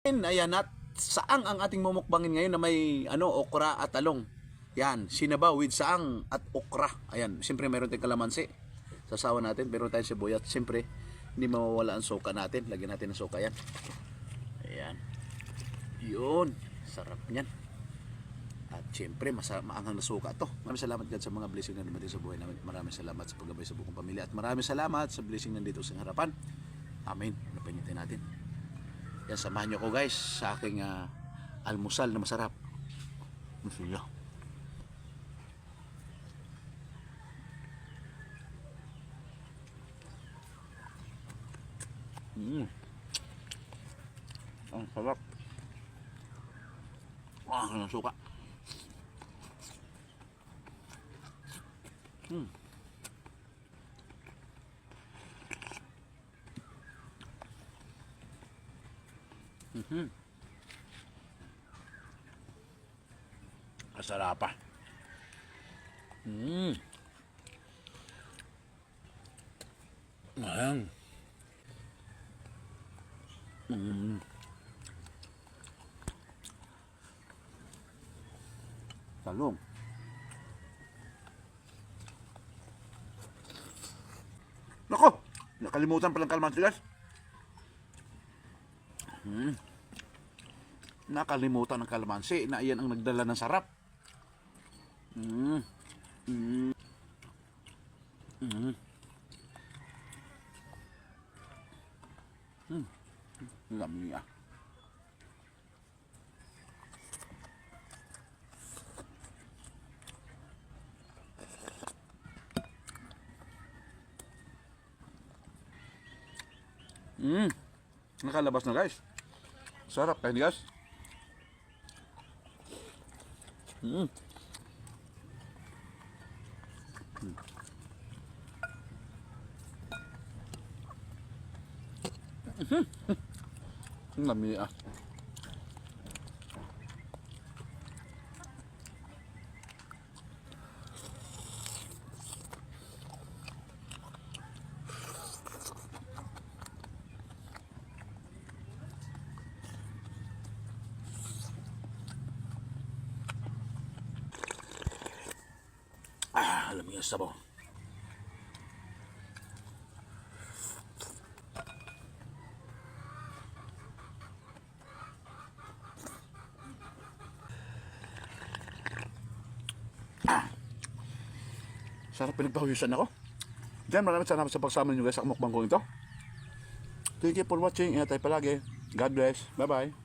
Ayan, at saang ang ating mumukbangin ngayon na may okra at talong. Yan, sinabaw with saang at okra. Ayan, siyempre meron tayong kalamansi. Sasawa natin, meron tayong sibuyat. Siyempre, hindi mawawala ang suka natin. Lagyan natin ng suka yan. Ayan. Yun, sarap niyan. At siyempre, maanghang na suka to. Maraming salamat God sa mga blessing na dumating sa buhay namin. Maraming salamat sa paggabay sa buong pamilya. At maraming salamat sa blessing nandito sa harapan. Amen. Napinitin natin. Yan, samahan nyo ko guys sa aking almusal na masarap. Masaya. Ang sarap. Ang suka. Masarap pa. Ayan. Talong. Nako, nakalimutan palang kalamansi guys. Nakalimutan ng kalamansi na iyan ang nagdala ng sarap. Lami ah. Nakalabas na guys. Sarap kayo guys. Lami ah. Alam niyo sabaw. Sarap, pinagpahuyusan ako. Diyan, maraming salamat sa pagsama niyo guys sa mukbang ko ito. Thank you for watching. Ingat tayo palagi. God bless. Bye bye.